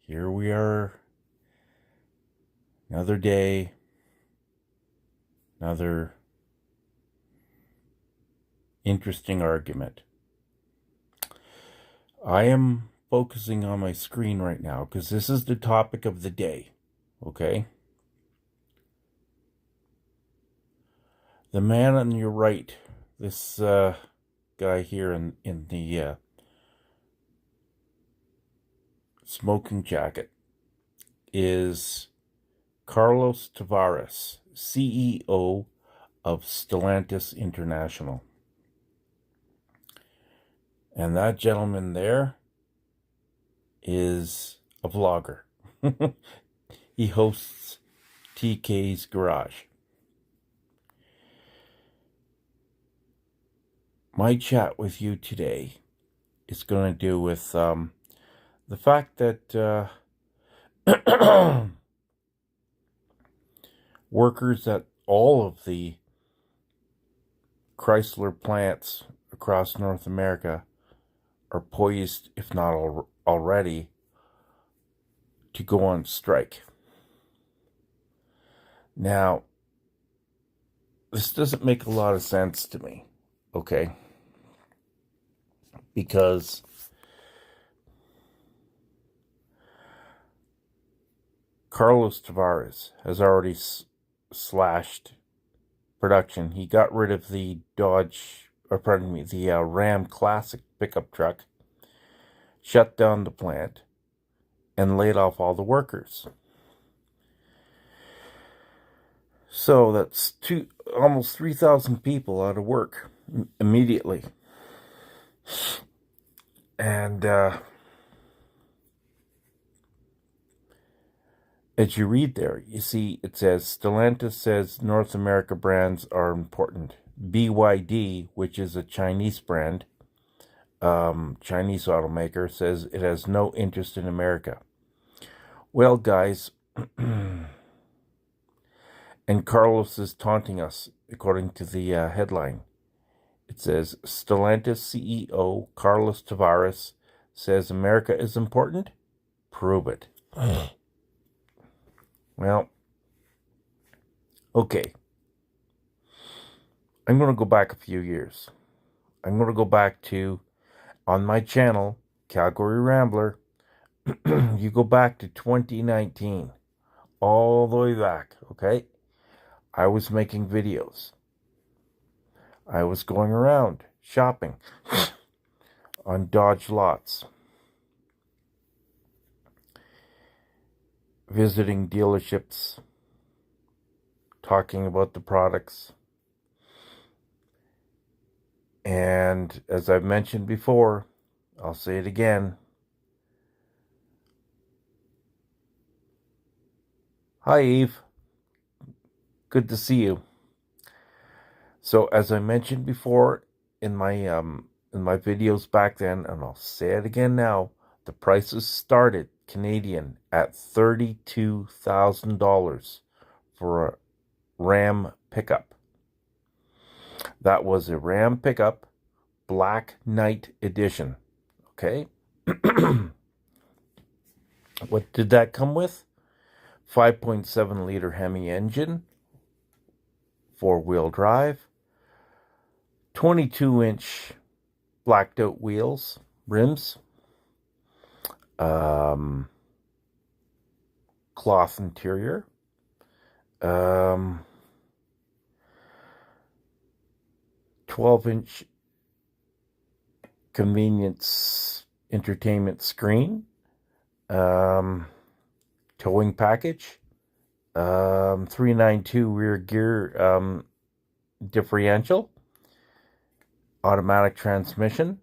Here we are, another day, another interesting argument. I am focusing on my screen right now because this is the topic of the day, okay? The man on your right, this guy here in the smoking jacket, is Carlos Tavares, CEO of Stellantis International. And that gentleman there is a vlogger. He hosts TK's Garage. My chat with you today is going to do with the fact that workers at all of the Chrysler plants across North America are poised, if not already, to go on strike. Now, this doesn't make a lot of sense to me, okay? Because Carlos Tavares has already slashed production. He got rid of the Ram Classic pickup truck, shut down the plant, and laid off all the workers. So that's almost 3,000 people out of work immediately. And as you read there, you see it says, Stellantis says North America brands are important. BYD, which is a Chinese brand, Chinese automaker, says it has no interest in America. Well, guys, and Carlos is taunting us, according to the headline. It says, Stellantis CEO Carlos Tavares says America is important? Prove it. Well, okay. I'm going to go back a few years. I'm going to go back to, on my channel, Calgary Rambler, you go back to 2019, all the way back, okay? I was making videos. I was going around shopping on Dodge lots, visiting dealerships, talking about the products. And as I've mentioned before, I'll say it again. Hi, Eve. Good to see you. So, as I mentioned before in my videos back then, and I'll say it again now, the prices started Canadian at $32,000 for a Ram pickup. That was a Ram pickup, Black Knight Edition. Okay? What did that come with? 5.7 liter Hemi engine, 4-wheel drive, 22-inch blacked out wheels, rims, cloth interior, 12-inch convenience entertainment screen, towing package, 392 rear gear differential, automatic transmission,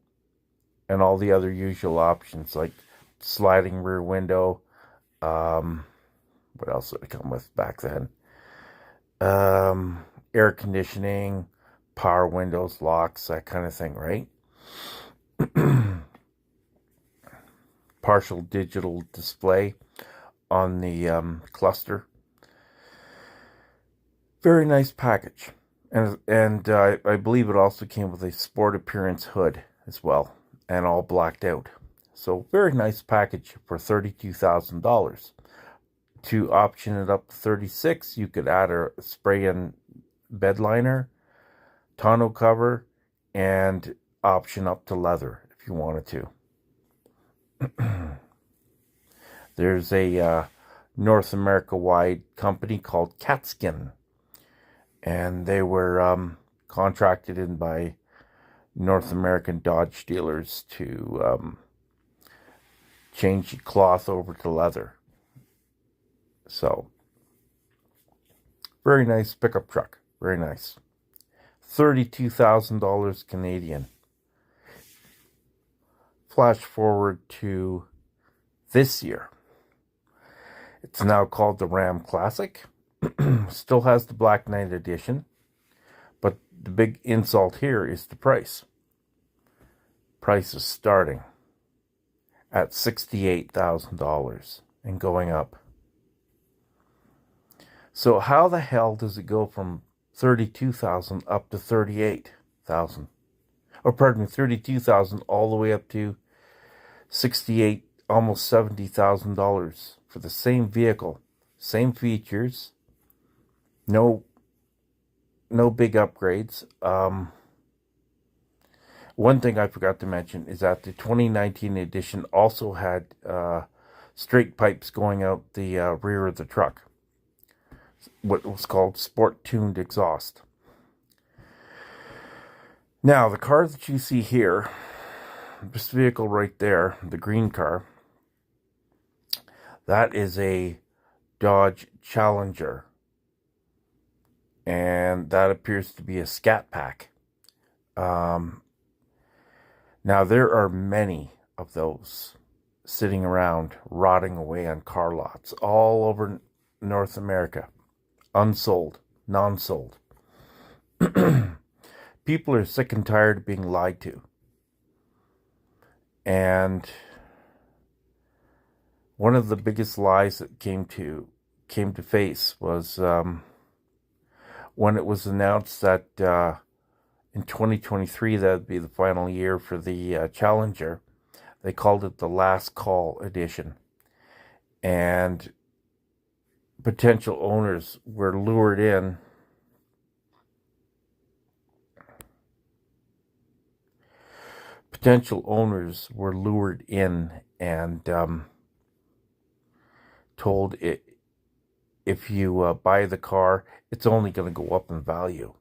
and all the other usual options like sliding rear window. What else did it come with back then? Air conditioning, power windows, locks, that kind of thing, right? Partial digital display on the cluster. Very nice package. And I believe it also came with a sport appearance hood as well, and all blacked out. So very nice package for $32,000. To option it up to 36, you could add a spray-in bed liner, tonneau cover, and option up to leather if you wanted to. There's a North America-wide company called Catskin, and they were contracted in by North American Dodge dealers to change the cloth over to leather. So, very nice pickup truck. Very nice. $32,000 Canadian. Flash forward to this year. It's now called the Ram Classic. Still has the Black Knight Edition. But the big insult here is the price. Price is starting at $68,000 and going up. So how the hell does it go from 32,000 up to 38,000? Or pardon me, 32,000 all the way up to 68, almost $70,000 for the same vehicle, same features, no big upgrades. One thing I forgot to mention is that the 2019 edition also had straight pipes going out the rear of the truck. What was called sport-tuned exhaust. Now, the car that you see here, this vehicle right there, the green car, that is a Dodge Challenger. And that appears to be a Scat Pack. Now, there are many of those sitting around, rotting away on car lots all over North America. Unsold, non-sold. People are sick and tired of being lied to. And one of the biggest lies that came to face was when it was announced that in 2023 that would be the final year for the Challenger. They called it the Last Call Edition. And potential owners were lured in and told it, if you buy the car, it's only going to go up in value.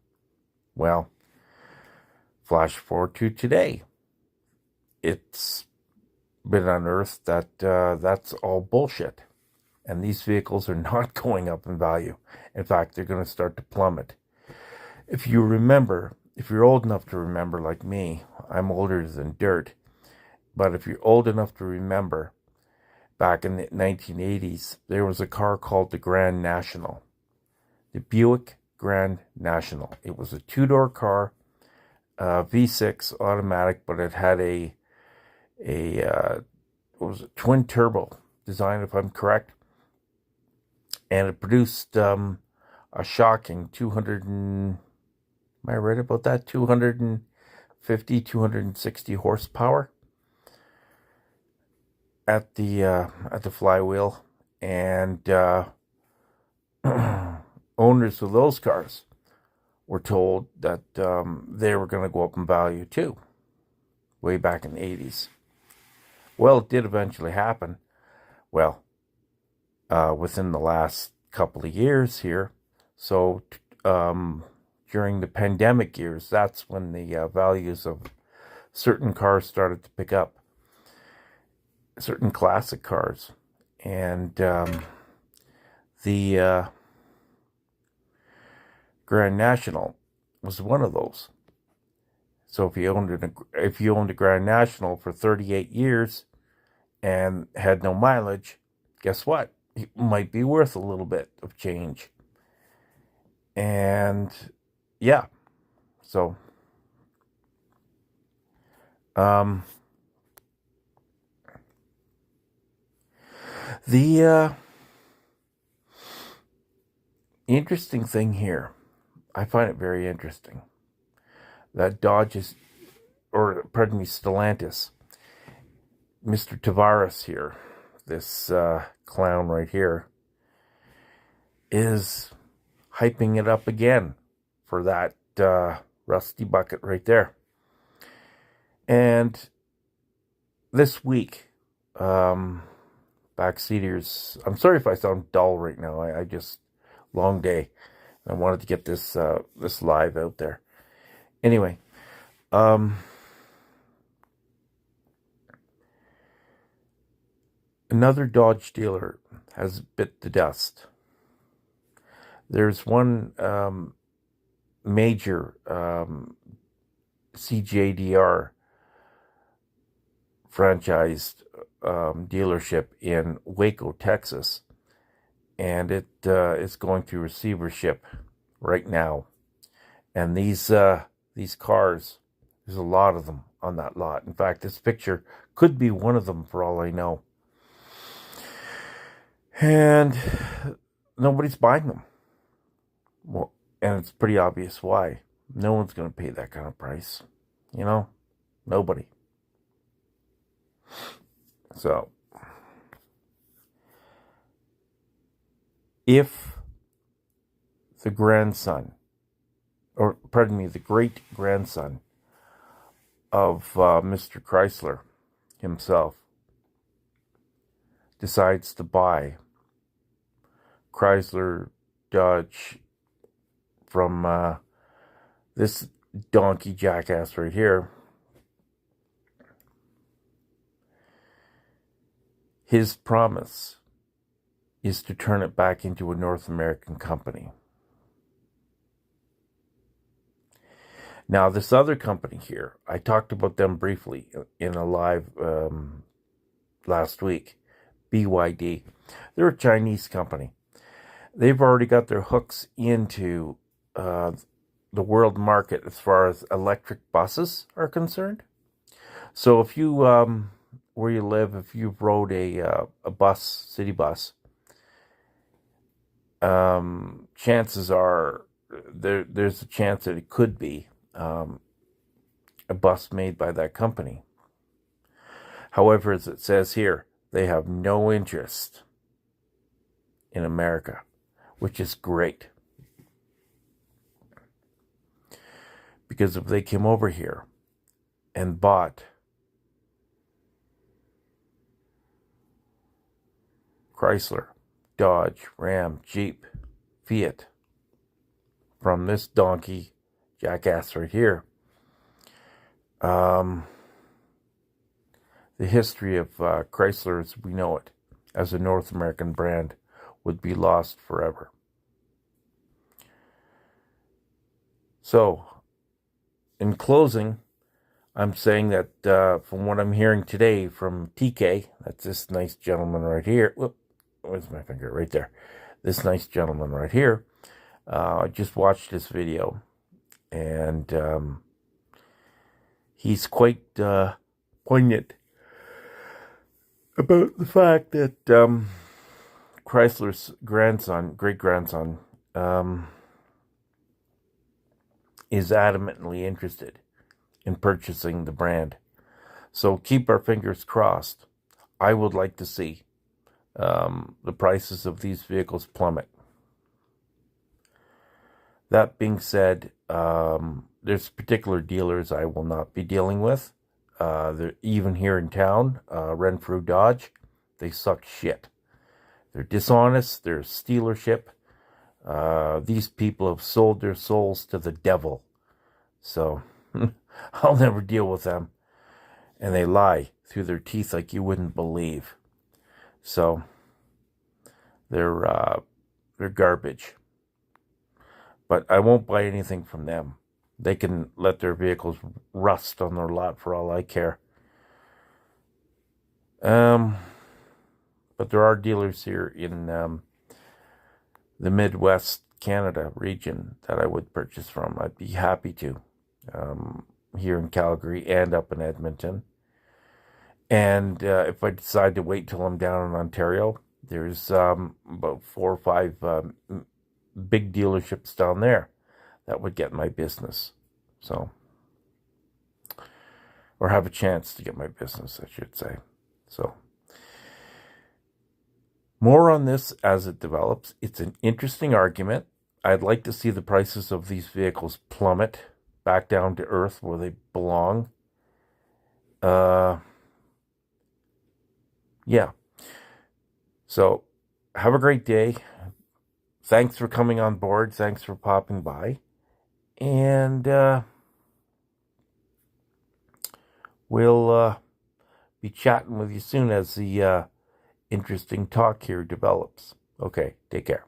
Well, flash forward to today. It's been unearthed that that's all bullshit. And these vehicles are not going up in value. In fact, they're going to start to plummet. If you remember, if you're old enough to remember like me, I'm older than dirt, but if you're old enough to remember, back in the 1980s, there was a car called the Grand National. The Buick Grand National. It was a two-door car, V6 automatic, but it had a twin turbo design, if I'm correct. And it produced a shocking 260 horsepower at the flywheel. And owners of those cars were told that they were going to go up in value too, way back in the 80s. Well, it did eventually happen. Well, within the last couple of years here. So during the pandemic years, that's when the values of certain cars started to pick up. Certain classic cars. And the Grand National was one of those. So if you owned a Grand National for 38 years and had no mileage, guess what? It might be worth a little bit of change. And yeah, so the interesting thing here, I find it very interesting, that Stellantis, Mr. Tavares here, this clown right here, is hyping it up again for that rusty bucket right there. And this week, backseaters, I'm sorry if I sound dull right now. I just, long day. I wanted to get this this live out there. Anyway, another Dodge dealer has bit the dust. There's one major CJDR franchised dealership in Waco, Texas, and it is going through receivership right now. And these cars, there's a lot of them on that lot. In fact, this picture could be one of them for all I know. And nobody's buying them. Well, and it's pretty obvious why. No one's going to pay that kind of price. You know? Nobody. So, if the grandson, or pardon me, the great-grandson of Mr. Chrysler himself decides to buy Chrysler, Dodge from this donkey jackass right here, his promise is to turn it back into a North American company. Now, this other company here, I talked about them briefly in a live last week, BYD. They're a Chinese company. They've already got their hooks into the world market as far as electric buses are concerned. So if you, where you live, if you've rode a bus, city bus, chances are there's a chance that it could be a bus made by that company. However, as it says here, they have no interest in America, which is great. Because if they came over here and bought Chrysler, Dodge, Ram, Jeep, Fiat from this donkey jackass right here, the history of Chrysler as we know it, as a North American brand, would be lost forever. So, in closing, I'm saying that from what I'm hearing today from TK, that's this nice gentleman right here. Whoop, where's my finger? Right there. This nice gentleman right here. I just watched this video, and he's quite poignant about the fact that Chrysler's great-grandson, is adamantly interested in purchasing the brand. So keep our fingers crossed. I would like to see the prices of these vehicles plummet. That being said, there's particular dealers I will not be dealing with. They're even here in town, Renfrew Dodge, they suck shit. They're dishonest, they're stealership. These people have sold their souls to the devil. So, I'll never deal with them. And they lie through their teeth like you wouldn't believe. So, they're garbage. But I won't buy anything from them. They can let their vehicles rust on their lot for all I care. But there are dealers here in the Midwest Canada region that I would purchase from. I'd be happy to. Here in Calgary and up in Edmonton. And if I decide to wait till I'm down in Ontario, there's about 4 or 5 big dealerships down there that would get my business. So, or have a chance to get my business, I should say. So more on this as it develops. It's an interesting argument. I'd like to see the prices of these vehicles plummet back down to earth where they belong. Yeah. So have a great day. Thanks for coming on board. Thanks for popping by. And we'll be chatting with you soon as the interesting talk here develops. Okay, take care.